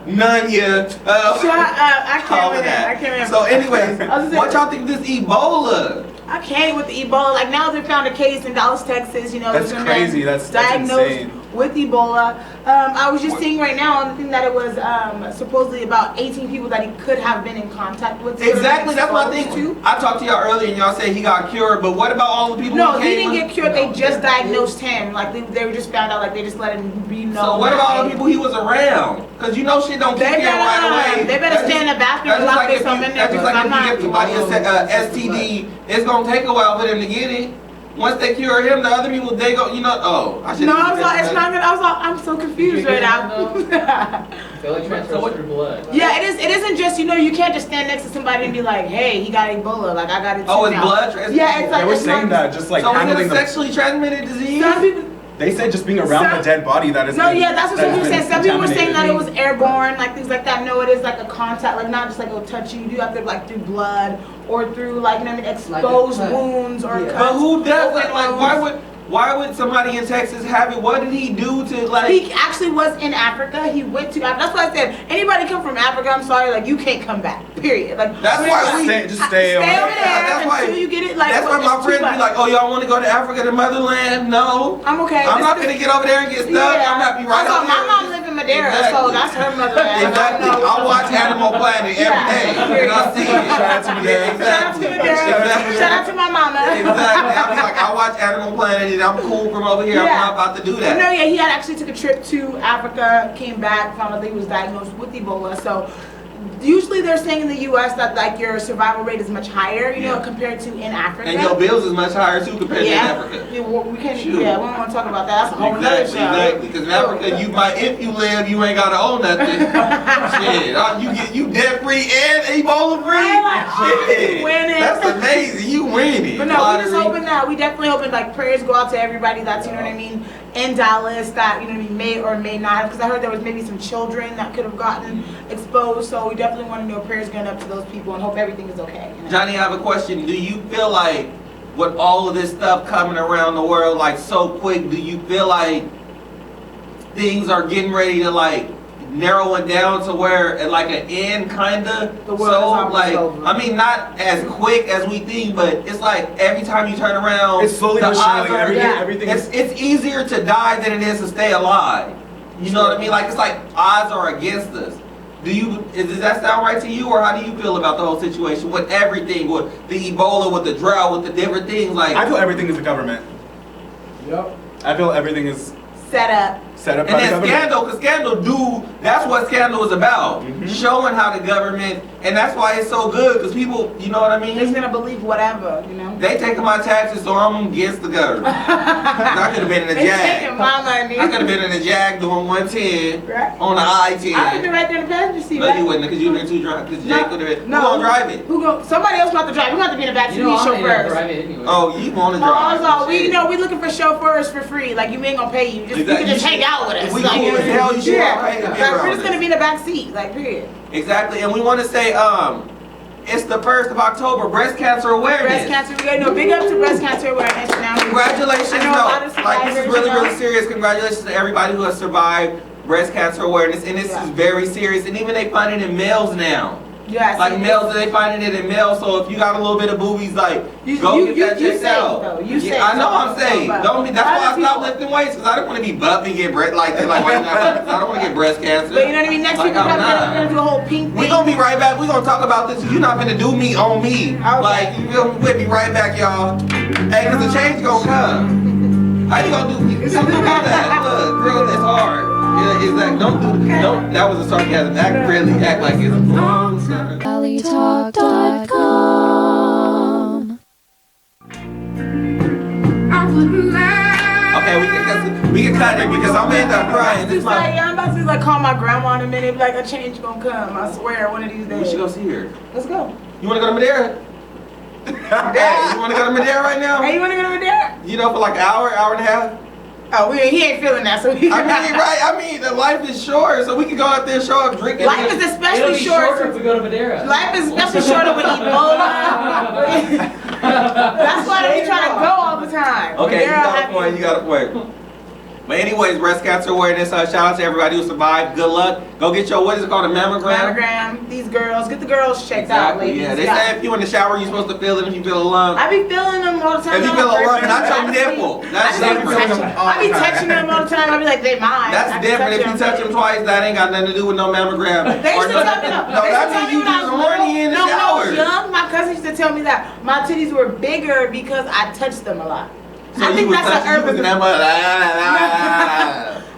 A: Nunya.
D: Shut up! I can't
A: All of
D: remember.
A: that.
D: I can't remember.
A: So, anyways,
D: I was
A: what y'all think of this Ebola?
D: I can't with the Ebola. Like now they found a case in Dallas, Texas. You know,
G: That's
D: there's a
G: crazy.
D: man
G: That's
D: diagnosed
G: insane.
D: with Ebola. I was just seeing right now on the thing that it was supposedly about 18 people that he could have been in contact with.
A: Exactly, that's my
D: exposed
A: thing.
D: to.
A: I talked to y'all earlier, and y'all said he got cured, but what about all the people
D: No,
A: who
D: he
A: came
D: didn't
A: with-
D: get cured. They just diagnosed him. Like they were just found out. Like they just let him be known.
A: So what about all the people he was around? Because you know shit don't kick in right away.
D: They better stay in the bathroom and lock themselves in there.
A: That's just
D: because
A: like
D: I'm
A: if you
D: not.
A: give somebody a STD, it's gonna take a while for them to get it. Once they cure him, the other people they go, you know. Oh, I should.
D: No, I was like, it's not good. I was like, I'm so confused right now.
H: They only transfer through blood.
D: Yeah, it is. It isn't just you can't just stand next to somebody and be like, hey, he got Ebola. Like I got it too.
A: Oh, it's
D: now.
A: blood transfusion.
D: Yeah, it's like
G: They were
D: it's
G: saying
D: not-
G: that just like
A: So is
G: handling
A: it a
G: the.
A: sexually transmitted disease?
D: Some people.
G: They said just being around
D: Some-
G: the dead body that is.
D: No, yeah, that's what some people
G: been
D: saying. Some people were saying that it was
G: contaminated.
D: airborne, like things like that. No, it is like a contact, like not just like it'll touch you. You do have to like through blood or through like you know what I mean, exposed
C: cut.
D: wounds or
C: Yeah.
D: cuts.
A: But who does
D: open
A: that? Like,
D: wounds.
A: why would somebody in Texas have it? What did he do to like?
D: He actually was in Africa. He went to Africa. That's why I said anybody come from Africa. I'm sorry, like you can't come back. Period. Like
A: That's why we
G: Just stay
D: over
G: over
D: there
A: That's why-
D: until you get it. Like
A: That's why
D: it's
A: my
D: too
A: friends
D: much.
A: be like, "Oh, y'all want to go to Africa, the motherland?" No,
D: I'm okay.
A: I'm not gonna get over there and get stuck. I'm not be right
D: Also,
A: over
D: my
A: there.
D: mom lives in Madeira,
A: Exactly.
D: so that's her motherland.
A: Exactly. I'll watch Animal Planet every day, and I'll see it.
G: Shout out to Madeira.
A: Yeah,
D: Shout out to Madeira.
A: Exactly.
D: Shout out to my mama.
A: Exactly. I'll be like, I watch Animal Planet, and I'm cool from over here.
D: Yeah.
A: I'm not about to do
D: But
A: that.
D: no, yeah, he had actually took a trip to Africa, came back, found out that he was diagnosed with Ebola. So usually they're saying in the U.S. that like your survival rate is much higher, you know,
A: Yeah.
D: compared to in Africa.
A: And your bills is much higher too compared to in
D: yeah,
A: Africa.
D: yeah, well, we can't.
A: Shoot.
D: Yeah, we don't want to talk about that. That's a whole nother
A: Exactly,
D: show.
A: exactly. Because in Africa, you might, if you live, you ain't gotta own nothing. Shit, you debt free and Ebola free.
D: Right, like, oh,
A: Shit,
D: you winning.
A: that's amazing. You winning.
D: But no, we just
A: Lottery.
D: hoping that we definitely hoping like prayers go out to everybody that's you know what I mean in Dallas that you know what I mean may or may not because I heard there was maybe some children that could have gotten exposed. So we definitely want to know prayers going up to those people and hope everything is okay. You know?
A: Johnny, I have a question. Do you feel like with all of this stuff coming around the world like so quick, do you feel like things are getting ready to like narrow it down to where at like an end kinda?
D: The world is
A: so
D: almost
A: like
D: over.
A: I mean not as quick as we think, but it's like every time you turn around
G: It's slowly
A: the
G: but
A: odds
G: surely.
A: are-
D: yeah.
G: Everything
A: it's
G: is.
A: it's easier to die than it is to stay alive. You know what I mean? Like it's like odds are against us. Does that sound right to you, or how do you feel about the whole situation with everything, with the Ebola, with the drought, with the different things? Like
G: I feel everything is the government.
B: Yep.
G: I feel everything is
D: set up.
G: Set up
A: And
G: by the
A: then
G: government.
A: Scandal, that's what Scandal is about. Showing how the government, and that's why it's so good, because people, you know what I
D: They're
A: mean?
D: gonna believe whatever, you know.
A: They taking my taxes, so I'm against the government. I could have been in a
D: They taking
A: Jag.
D: my money.
A: I could have been in a Jag doing 110
D: Right.
A: on the
D: I would have been
A: I-10.
D: right there in the passenger seat.
A: No,
D: right?
A: you wouldn't, because you were too drunk, because Jake would have been, who gonna drive it?
D: Somebody else want to drive. We want to be in the back seat.
H: You know,
D: We
H: I'm in
D: chauffeurs.
H: drive it anyway.
A: Oh, you want to
D: Oh,
A: drive.
D: also, we
A: Shit.
D: we looking for chauffeurs for free. Like you ain't gonna pay you. Just,
A: Exactly.
D: You can just hang out with us.
A: We
D: like,
A: cool as hell, you should pay to be
D: Like,
A: around
D: we're just
A: us.
D: gonna be in the back seat. Like period.
A: Exactly, and we want to say, it's the 1st of October, breast cancer awareness.
D: Breast cancer. We gotta big up to breast cancer awareness now.
A: Congratulations,
D: I know a lot of
A: no, like this is
D: survivors,
A: really,
D: you know?
A: really serious. Congratulations to everybody who has survived breast cancer awareness, and this
D: Yeah.
A: is very serious. And even they find it in males now.
D: Yes.
A: Like males, they finding it in males. So if you got a little bit of boobies, like
D: You-
A: go
D: you-
A: get that
D: you
A: checked
D: safe,
A: out.
D: though. You safe.
A: I know I'm saying.
D: But
A: Don't be. That's why I
D: other
A: stopped
D: people-
A: lifting weights, because I don't want to be buff and get breast like that. Like why you not- I don't want to get breast cancer.
D: But you know what I mean? Next
A: Like,
D: week we're
A: I'm
D: probably
A: not.
D: gonna do a whole pink
A: We
D: thing.
A: gonna be right back. We gonna talk about this. You're not gonna do me on me.
D: Okay.
A: Like you feel me? We'll be right back, y'all. Hey, cause the change gonna come. How you gonna do? You do that? Look, girl, it's hard. Yeah, exactly. Don't. That was a sarcasm. Act really. Act like it's.
F: valleytalk.com.
A: Okay, we can cut it because I'm gonna end up crying. This
D: It's like,
A: my.
D: yeah, I'm about to like call my grandma in a minute. Be like, a change gonna come. I swear, one of these
A: We
D: days.
A: should go see her.
D: Let's go.
A: You wanna go to Madeira? Hey, you wanna go to Madeira right now?
D: Hey, you wanna go to there?
A: You know, for like an hour, hour and a half.
D: Oh, he ain't feeling that, so he.
A: I mean, right? I mean, the life is short, so we can go out there, show up, drink.
D: Life is
H: It'll
D: especially
H: be
D: short.
H: shorter if we go to Madeira.
D: Life is especially shorter with Ebola. That's why we trying to go all the time.
A: Okay, you
D: Madeira,
A: got a
D: happy-
A: point. You got a point. But anyways, breast cancer awareness. Shout out to everybody who survived. Good luck. Go get your, what is it called, a mammogram?
D: Mammogram. These girls, get the girls checked out,
A: Exactly.
D: ladies.
A: Yeah, they say if you in the shower, you're supposed to feel it. If you feel a lump,
D: I be feeling them all the time.
A: if you
D: on
A: feel
D: my
A: a lump,
D: birthday.
A: not your
D: I be-
A: nipple.
D: I
A: That's
D: just be
A: different.
D: touching- I be touching them all the time. I be like, they mine. I
A: That's
D: can
A: different. If
D: touch
A: you
D: them.
A: touch them twice, that ain't got nothing to do with no mammogram.
D: They used to
A: Or
D: tell me
A: no,
D: no. They used to
A: that
D: tell
A: means
D: me
A: you
D: when I
A: just
D: was
A: horny in the
D: little. No, when I was
A: shower.
D: young, my cousin used to tell me that my titties were bigger because I touched them a lot.
A: So
D: I
A: you
D: think
A: was
D: that's
A: touching,
D: an
A: you was
D: urban.
A: in that mother.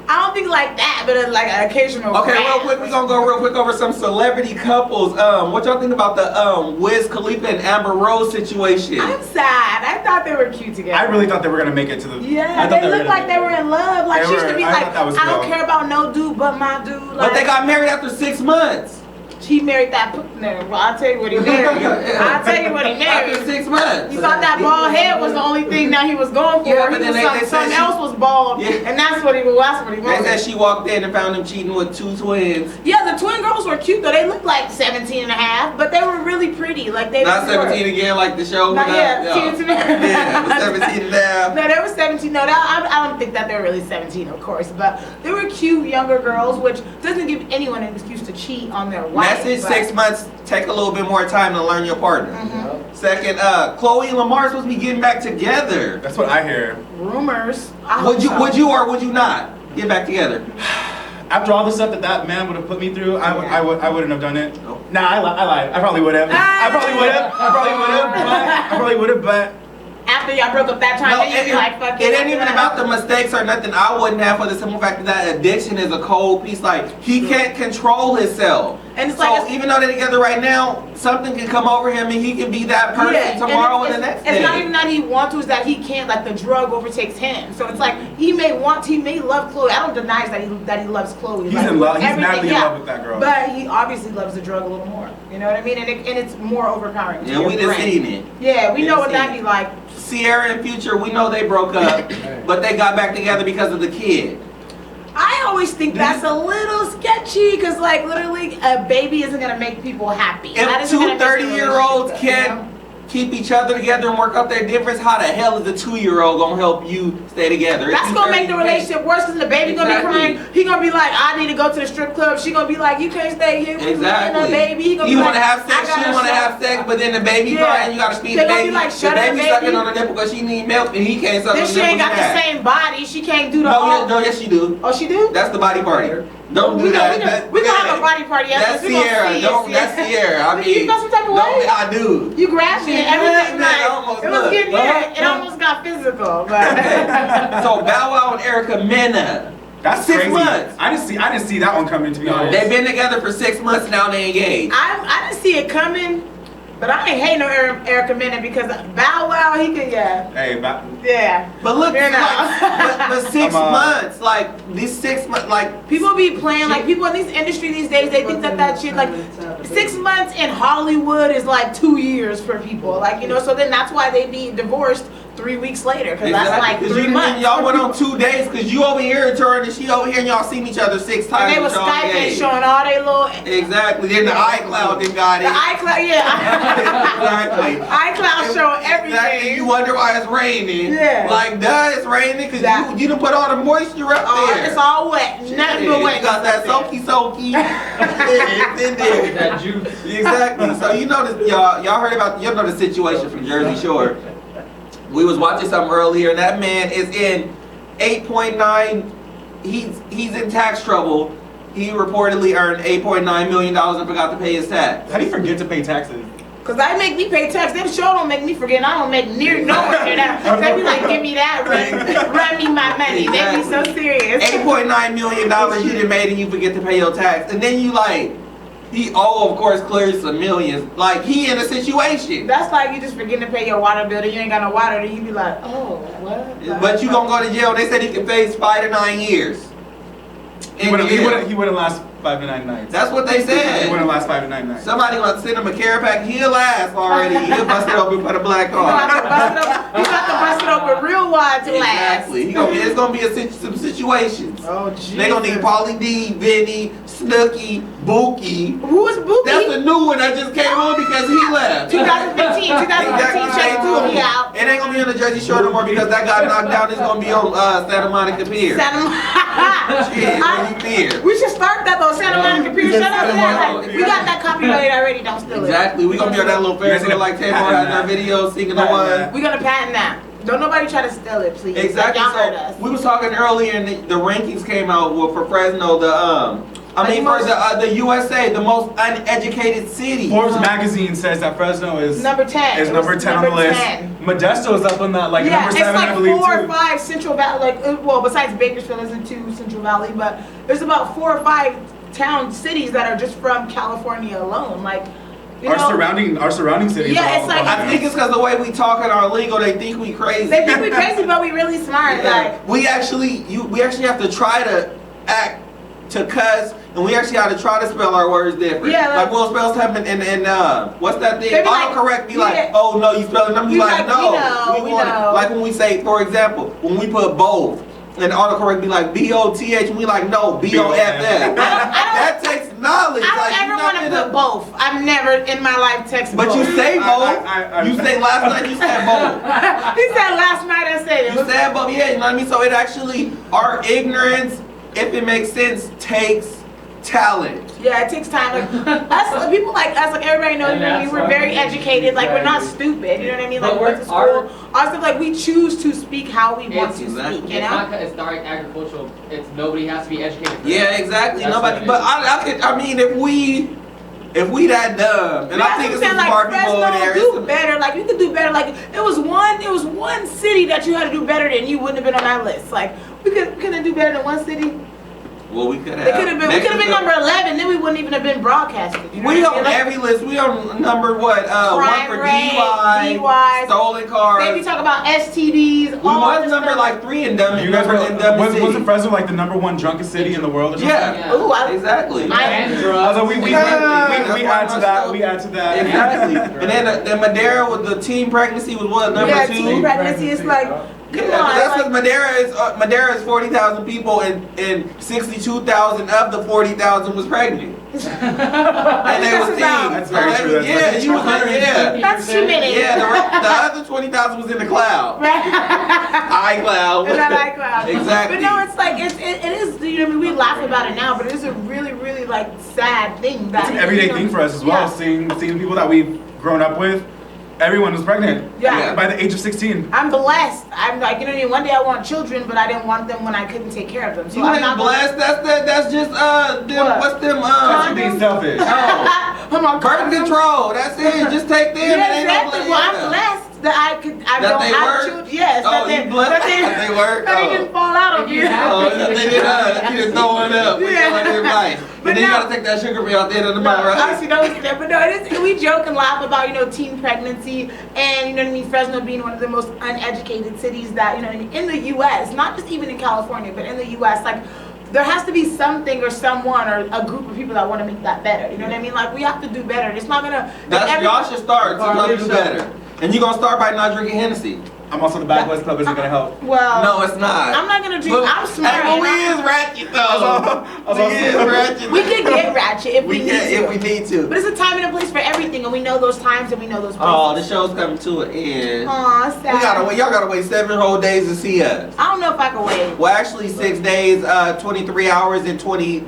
D: I don't think like that, but like an occasional.
A: Okay, real
D: grab.
A: quick, we gonna go real quick over some celebrity couples. What y'all think about the Wiz Khalifa and Amber Rose situation?
D: I'm sad. I thought they were cute together.
G: I really thought they were gonna make it to the.
D: Yeah,
G: I thought
D: they looked like they were in love. Like
G: They
D: she used to
G: were-
D: be
G: I
D: like,
G: thought that was
D: I don't
G: real.
D: care about no dude but my dude. Like,
A: But they got married after 6 months.
D: He married that. No, well, I'll tell you what he married. I'll tell you what he
A: After
D: married.
A: 6 months.
D: You thought that bald head was the only thing that he was going for.
A: Yeah, but
D: He
A: then
D: was
A: they
D: something,
A: said
D: something
A: she-
D: else was bald,
A: Yeah.
D: and that's what he
A: They
D: wanted.
A: said she walked in and found him cheating with 2 twins.
D: Yeah, the twin girls were cute though. They looked like 17 and a half, but they were really pretty. Like they
A: Not
D: were
A: 17 again, like the show.
D: Not
A: was
D: yet.
A: up.
D: 17 and a half.
A: Yeah, it was 17 and a half.
D: No, they were 17. No, I don't think that they were really 17, of course, but they were cute younger girls, which doesn't give anyone an excuse to cheat on their wife.
A: Message:
D: but-
A: 6 months. Take a little bit more time to learn your partner.
D: Mhm.
A: Second, Chloe and Lamar supposed to be getting back together.
G: That's what I hear.
D: Rumors. I hope
A: Would you?
D: so.
A: Would you or would you not get back together?
G: After all the stuff that man would have put me through, I wouldn't have done it.
A: Nope.
G: Nah, I lied. I probably would have. I probably would have. But
D: After y'all broke up that time,
A: No,
D: then you'd be like, fuck
A: it ain't even about the mistakes or nothing. I wouldn't have, for the simple fact that addiction is a cold piece. Like he can't control himself.
D: And it's
A: so
D: like
A: even though they're together right now, something can come over him and he can be that person
D: Yeah,
A: tomorrow
D: and
A: and the next
D: it's
A: day.
D: not even that he wants to, it's that he can't, like the drug overtakes him. So it's like he may love Chloe. I don't deny that he loves Chloe.
G: He's
D: like,
G: in love. He's
D: everything,
G: madly in love with that girl.
D: But he obviously loves the drug a little more. You know what I mean? And it's more overpowering. to
A: Yeah,
D: your
A: we done
D: brain.
A: seen it.
D: Yeah, we
A: We
D: know
A: done
D: what
A: seen
D: that'd
A: it.
D: be like.
A: Sierra and Future, we know they broke up, but they got back together because of the kid.
D: I always think that's a little sketchy because, like, literally, a baby isn't gonna make people happy. That
A: If
D: isn't gonna
A: two
D: make
A: 30-year-olds
D: the relationship,
A: can't keep each other together and work out their difference, how the hell is a 2-year-old gonna help you stay together?
D: That's
A: If
D: gonna
A: you
D: make the
A: 30,
D: relationship worse because the baby gonna be
A: Exactly.
D: crying. He gonna be like, I need to go to the strip club. She gonna be like, you can't stay here with me and
A: Exactly.
D: the baby. He gonna
A: You
D: be
A: want to
D: like,
A: have sex,
D: I
A: she
D: gotta
A: want to
D: shut-
A: have sex, but then the baby
D: Yeah.
A: crying, you gotta feed
D: They
A: the
D: gonna be
A: baby.
D: like,
A: The
D: shut up,
A: baby sucking
D: baby.
A: on the nipple because she need milk and he can't suck on
D: This
A: the
D: she
A: nipple.
D: ain't got
A: he
D: the
A: had.
D: same body. She can't do the
A: No,
D: whole.
A: yes, she do.
D: Oh, she do?
A: That's the body party. Don't do that.
D: We gonna have a body party after
A: That's
D: this. We gonna
A: Sierra.
D: see it,
A: Don't.
D: see
A: That's
D: it.
A: Sierra. I mean,
D: You felt some type of way?
A: I do.
D: You grabbed me and everything.
A: Yeah,
D: Like, it was getting it almost got physical, but.
A: So Bow Wow and Erica Mena.
G: That's
A: 6
G: crazy.
A: months.
G: I didn't see that one coming, to be honest.
A: They've been together for 6 months now. They engaged.
D: I didn't see it coming, but I ain't hate no Erica Mena because Bow Wow, he could,
G: Hey,
D: yeah.
A: But look,
D: Fair
A: like,
D: enough.
A: but 6 months, like these 6 months, like
D: People be playing, like people in this industry these days, they think that shit, like 6 months in Hollywood is like 2 years for people. Like, you know, so then that's why they be divorced 3 weeks later, because that's like 3 months.
A: Y'all went on 2 days because you over here in turn and she over here and y'all seen each other 6 times.
D: And they was
A: y'all
D: Skyping,
A: engaged.
D: showing all they little.
A: Exactly. Then the iCloud then got
D: The
A: it.
D: iCloud, yeah.
A: Exactly.
D: iCloud showing
A: Exactly.
D: everything.
A: You wonder why it's raining.
D: Yeah.
A: Like, duh, it's raining because you done put all the moisture up there.
D: It's all wet. Nothing but wet.
A: You got that soaky. It's in there.
H: That juice.
A: Exactly. So you know this, y'all heard about the situation from Jersey Shore. We was watching something earlier, and that man is in 8.9. He's in tax trouble. He reportedly earned $8.9 million and forgot to pay his tax.
G: how do you forget to pay taxes?
D: Cause I make me pay tax. Them show don't make me forget. And I don't make nowhere near that. They be like, give me that, run me my money. They be so serious.
A: $8.9 million you done made and you forget to pay your tax, and then you like, of course clears some millions. Like he in a situation.
D: That's like you just forgetting to pay your water bill. And you ain't got no water. Then you be like, oh, what?
A: But you gonna go to jail. They said he can face 5 to 9 years.
G: He wouldn't last 5 to 9 nights.
A: That's what they
G: He
A: said.
G: wouldn't last 5 to 9 nights.
A: Somebody gonna send him a care pack. He'll last already. He'll bust it open for the black
D: You got
A: card.
D: to bust it open real wide to last.
A: Exactly. It's gonna be some situations.
D: Oh, jeez.
A: They gonna need Pauly D, Vinny, Snooki, Bookie.
D: Who is Bookie?
A: That's a new one that just came on because he left.
D: 2015 check Bookie out.
A: It ain't gonna be on the Jersey Shore no more because that got knocked down. It's gonna be on Santa Monica Pier. Shit, where you fear.
D: We should start that though, Santa Monica Pier. Shout out to that. Like, we got that copyrighted already. Don't steal it.
A: Exactly. We gonna be on that little Ferris wheel like Tamar has our video singing the one.
D: We gonna patent that. Don't nobody try to steal it, please.
A: Exactly.
D: Like, y'all heard
A: So
D: us.
A: we was talking earlier, and the rankings came out for Fresno. The USA, the most uneducated city.
G: Forbes magazine says that Fresno is
D: number 10.
G: Is number 10 on the list.
D: 10.
G: Modesto's up on that, like
D: Yeah,
G: number
D: it's
G: 7,
D: like
G: I believe
D: 4
G: too.
D: or 5 Central Valley. Well, besides Bakersfield, isn't 2 Central Valley, but there's about 4 or 5 cities that are just from California alone. Like, you know,
G: Our surrounding cities.
D: Yeah,
G: are
D: it's
G: all
D: like-
A: I think it's because the way we talk in our lingo, they think we crazy.
D: they think we crazy, but we really smart.
A: Yeah.
D: Like,
A: we actually have to try to act to cuss, and we actually have to try to spell our words different.
D: Yeah,
A: like we'll spell something and what's that thing?
D: They be like,
A: Autocorrect be
D: yeah.
A: like, oh no, you spelling them. Be
D: You
A: like,
D: like,
A: no,
D: we
A: want it.
D: know.
A: Like when we say, for example, when we put both, and autocorrect be like BOTH, and we like no BOFF. That takes knowledge.
D: I
A: Like,
D: don't ever
A: you
D: want to
A: not
D: put both. I've never in my life texted
A: But
D: both.
A: you say both.
G: I-
A: You say last night. You said both.
D: He said last night I said it.
A: You said both. Yeah, you know what I mean. So it actually, our ignorance, if it makes sense, takes talent.
D: Yeah, it takes time. Like us, people like us, like everybody knows,
H: And that's
D: we're
H: why
D: very
H: we-
D: educated. Like we're not
H: Exactly.
D: stupid. You know what I mean? Like
H: But
D: we went to
H: we're-
D: school. Also, like we choose to speak how we want to
A: Exactly.
D: speak. You
H: It's
D: know?
H: not. It's not like agricultural. It's nobody has to be educated. for
A: Yeah,
H: that.
A: exactly.
H: That's
A: Nobody.
H: what it
A: But
H: is.
A: I mean, if we that dumb, and I think it's some
D: like
A: smart people over
D: Fresno
A: there.
D: do better. Like you could do better. Like it was one city that you had to do better than. You wouldn't have been on that list. Like we couldn't do better than one city.
A: Well, we could have.
D: It could have been. We could have been number 11. Then we wouldn't even have been broadcasted. You know
A: We
D: what I
A: on
D: mean? Like,
A: every list. We on number what? One
D: Crime
A: for
D: rate,
A: DUI,
D: DUIs.
A: stolen cars.
D: They be talking about STDs.
A: We
D: all
A: was
D: this
A: number
D: stuff.
A: like 3 in dumb.
G: You guys were,
A: city.
G: wasn't Fresno like the number 1 drunkest city in the world or something?
A: Yeah.
D: Ooh,
A: Exactly.
H: And
G: I
H: drugs.
G: was like, we add to that. We add to that.
A: Exactly. And then the Madeira with the teen pregnancy was what, number
D: Yeah,
A: 2?
D: teen pregnancy is like. Come
A: Yeah,
D: on,
A: but that's
D: like-
A: because Madeira is 40,000 people and 62,000 of the 40,000 was pregnant. And they was
G: That's
A: teens.
G: very true, that's
A: Yeah,
G: very
A: you was yeah.
D: That's too many.
A: Yeah, the other 20,000 was in the cloud. iCloud.
D: It's not iCloud.
A: Exactly.
D: But no, it's like it is. You know, I mean, we laugh about it now, but it is a really, really like sad thing that
G: It's an everyday thing for us as well.
D: Yeah.
G: Seeing people that we've grown up with, Everyone was pregnant.
D: Yeah.
G: By the age of 16.
D: I'm blessed. I'm like, you know what I mean? One day I want children, but I didn't want them when I couldn't take care of them. So
A: You
D: I'm
A: ain't
D: not
A: blessed. That's just them.
D: What?
A: What's them?
G: That's being selfish.
D: I'm on
A: Birth control. That's it. Just take them.
D: Yeah,
A: It ain't no
D: exactly.
A: blessing.
D: Well, I'm blessed that I
A: That
D: don't
A: they
D: have
A: work?
D: children. Yes.
A: Oh,
D: that
A: you blessed that they work?
D: That
A: Oh.
D: they didn't fall out of
H: You
D: you.
H: have-
A: Oh, they did you just throwing up.
D: Yeah.
A: And
D: But
A: then you
D: no.
A: gotta take that sugar pill at the end of the
D: No,
A: month, right?
D: obviously that, but no, it is, we joke and laugh about, you know, teen pregnancy and, you know what I mean, Fresno being one of the most uneducated cities that, you know what I mean, in the U.S., not just even in California, but in the U.S., like, there has to be something or someone or a group of people that want to make that better, you know what I mean? Like, we have to do better. It's not gonna...
A: Y'all should start to
C: Carlese
A: do
C: Show.
A: better. And you're gonna start by not drinking Hennessy.
G: I'm also the Backwest Club isn't gonna help.
D: Well...
A: No, it's not.
D: I'm not gonna drink...
A: But-
D: I'm smart.
A: Hey, but we
D: and
A: is ratchet though. We is ratchet.
D: we could get ratchet if we need to.
A: if we need to.
D: But it's a time and a place for everything, and we know those times and we know those places.
A: Oh, the show's coming to an end.
D: Aw, sad.
A: We gotta wait. Y'all gotta wait 7 whole days to see us.
D: I don't know if I can wait.
A: Well, actually, 6 days, 23 hours, and 20.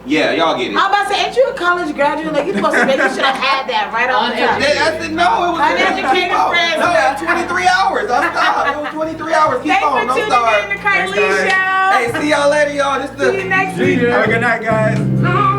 A: Yeah, y'all get it.
D: I'm about to say, ain't you a college graduate? Like, you supposed to, you should have had that right off the top.
A: I said no. It was
D: Uneducated friends.
A: No, it was 23 hours. I stopped. It was 23 hours. Keep
D: Thanks for
A: on. Don't
D: tuning
A: start.
D: in to Carlese
G: Thanks,
D: Show.
A: Hey, see y'all later, y'all. This the.
D: See you next week.
G: Have a good night, guys.